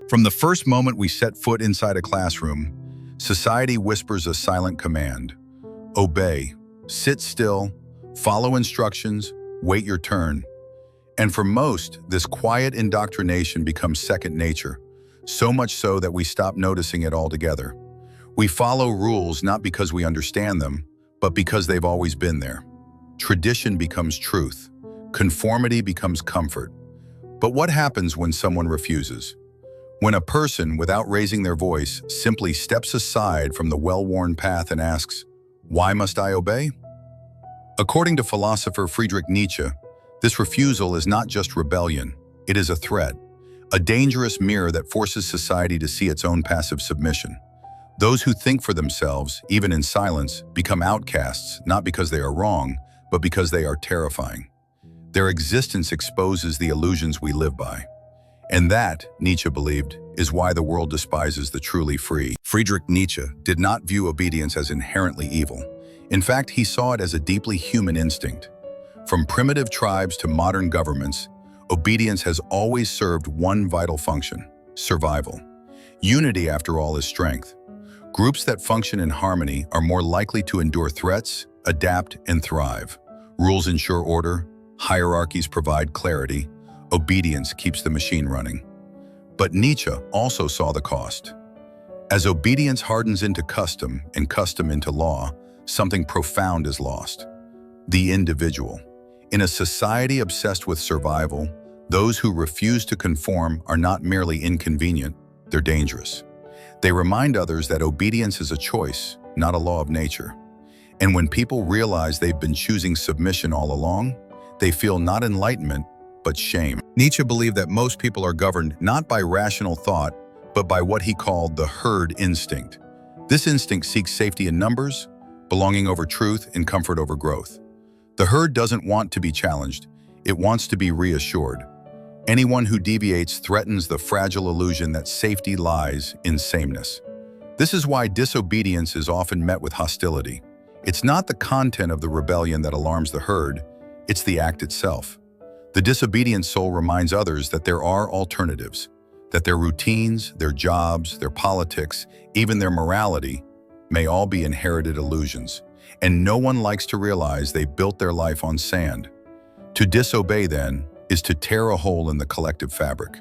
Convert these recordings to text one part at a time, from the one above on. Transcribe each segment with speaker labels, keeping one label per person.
Speaker 1: From the first moment we set foot inside a classroom, society whispers a silent command. Obey, sit still, follow instructions, wait your turn. And for most, this quiet indoctrination becomes second nature, so much so that we stop noticing it altogether. We follow rules not because we understand them, but because they've always been there. Tradition becomes truth. Conformity becomes comfort. But what happens when someone refuses? When a person, without raising their voice, simply steps aside from the well-worn path and asks, "Why must I obey?" According to philosopher Friedrich Nietzsche, this refusal is not just rebellion, it is a threat, a dangerous mirror that forces society to see its own passive submission. Those who think for themselves, even in silence, become outcasts not because they are wrong, but because they are terrifying. Their existence exposes the illusions we live by. And that, Nietzsche believed, is why the world despises the truly free. Friedrich Nietzsche did not view obedience as inherently evil. In fact, he saw it as a deeply human instinct. From primitive tribes to modern governments, obedience has always served one vital function: survival. Unity, after all, is strength. Groups that function in harmony are more likely to endure threats, adapt, and thrive. Rules ensure order, hierarchies provide clarity, obedience keeps the machine running. But Nietzsche also saw the cost. As obedience hardens into custom and custom into law, something profound is lost: the individual. In a society obsessed with survival, those who refuse to conform are not merely inconvenient, they're dangerous. They remind others that obedience is a choice, not a law of nature. And when people realize they've been choosing submission all along, they feel not enlightenment, but shame. Nietzsche believed that most people are governed not by rational thought, but by what he called the herd instinct. This instinct seeks safety in numbers, belonging over truth, and comfort over growth. The herd doesn't want to be challenged, it wants to be reassured. Anyone who deviates threatens the fragile illusion that safety lies in sameness. This is why disobedience is often met with hostility. It's not the content of the rebellion that alarms the herd, it's the act itself. The disobedient soul reminds others that there are alternatives, that their routines, their jobs, their politics, even their morality may all be inherited illusions, and no one likes to realize they built their life on sand. To disobey, then, is to tear a hole in the collective fabric.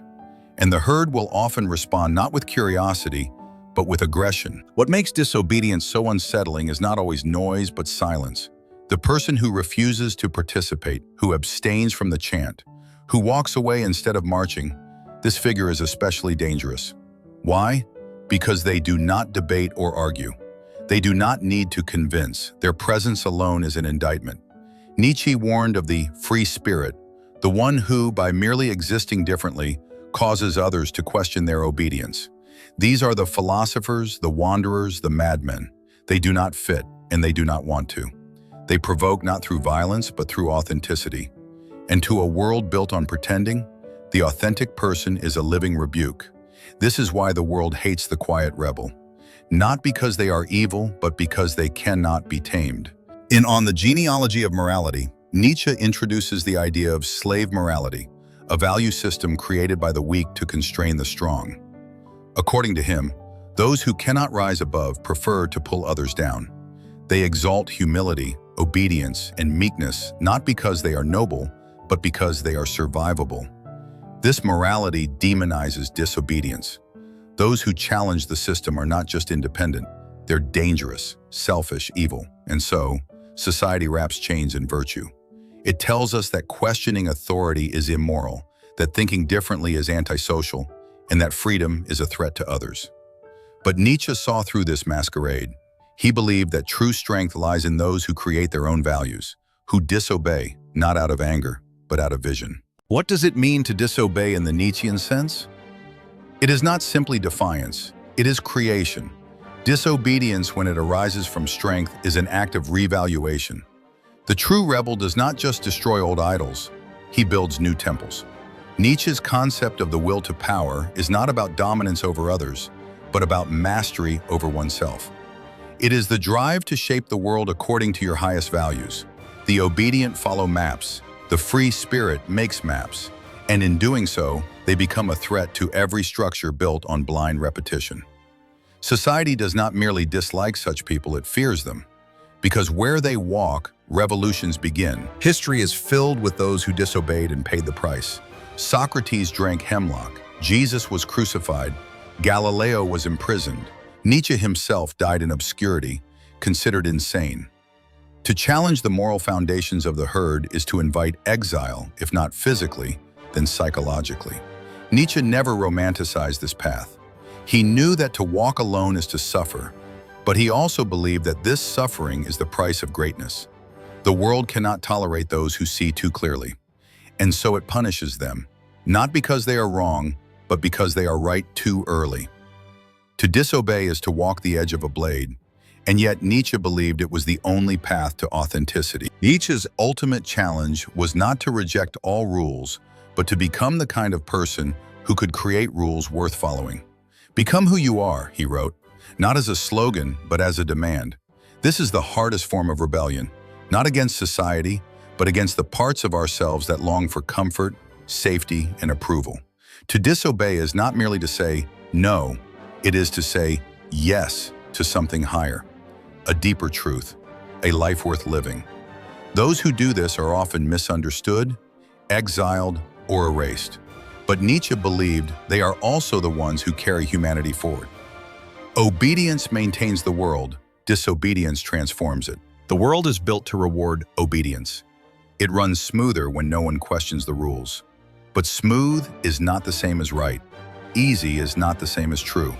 Speaker 1: And the herd will often respond not with curiosity, but with aggression. What makes disobedience so unsettling is not always noise, but silence. The person who refuses to participate, who abstains from the chant, who walks away instead of marching, this figure is especially dangerous. Why? Because they do not debate or argue. They do not need to convince. Their presence alone is an indictment. Nietzsche warned of the free spirit, the one who, by merely existing differently, causes others to question their obedience. These are the philosophers, the wanderers, the madmen. They do not fit, and they do not want to. They provoke not through violence, but through authenticity. And to a world built on pretending, the authentic person is a living rebuke. This is why the world hates the quiet rebel. Not because they are evil, but because they cannot be tamed. In On the Genealogy of Morality, Nietzsche introduces the idea of slave morality, a value system created by the weak to constrain the strong. According to him, those who cannot rise above prefer to pull others down. They exalt humility, obedience, and meekness not because they are noble, but because they are survivable. This morality demonizes disobedience. Those who challenge the system are not just independent, they're dangerous, selfish, evil. And so, society wraps chains in virtue. It tells us that questioning authority is immoral, that thinking differently is antisocial, and that freedom is a threat to others. But Nietzsche saw through this masquerade. He believed that true strength lies in those who create their own values, who disobey, not out of anger, but out of vision. What does it mean to disobey in the Nietzschean sense? It is not simply defiance, it is creation. Disobedience, when it arises from strength, is an act of revaluation. The true rebel does not just destroy old idols, he builds new temples. Nietzsche's concept of the will to power is not about dominance over others, but about mastery over oneself. It is the drive to shape the world according to your highest values. The obedient follow maps. The free spirit makes maps. And in doing so, they become a threat to every structure built on blind repetition. Society does not merely dislike such people, it fears them. Because where they walk, revolutions begin. History is filled with those who disobeyed and paid the price. Socrates drank hemlock, Jesus was crucified, Galileo was imprisoned, Nietzsche himself died in obscurity, considered insane. To challenge the moral foundations of the herd is to invite exile, if not physically, then psychologically. Nietzsche never romanticized this path. He knew that to walk alone is to suffer, but he also believed that this suffering is the price of greatness. The world cannot tolerate those who see too clearly, and so it punishes them, not because they are wrong, but because they are right too early. To disobey is to walk the edge of a blade, and yet Nietzsche believed it was the only path to authenticity. Nietzsche's ultimate challenge was not to reject all rules, but to become the kind of person who could create rules worth following. "Become who you are," he wrote, not as a slogan, but as a demand. This is the hardest form of rebellion, not against society, but against the parts of ourselves that long for comfort, safety, and approval. To disobey is not merely to say no, it is to say yes to something higher, a deeper truth, a life worth living. Those who do this are often misunderstood, exiled, or erased. But Nietzsche believed they are also the ones who carry humanity forward. Obedience maintains the world, disobedience transforms it. The world is built to reward obedience. It runs smoother when no one questions the rules. But smooth is not the same as right. Easy is not the same as true.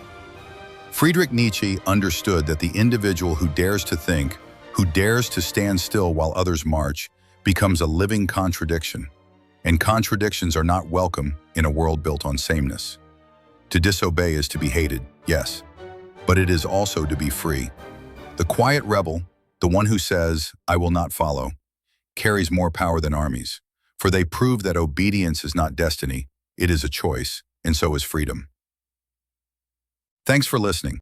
Speaker 1: Friedrich Nietzsche understood that the individual who dares to think, who dares to stand still while others march, becomes a living contradiction. And contradictions are not welcome in a world built on sameness. To disobey is to be hated, yes, but it is also to be free. The quiet rebel, the one who says, "I will not follow," carries more power than armies, for they prove that obedience is not destiny, it is a choice, and so is freedom. Thanks for listening.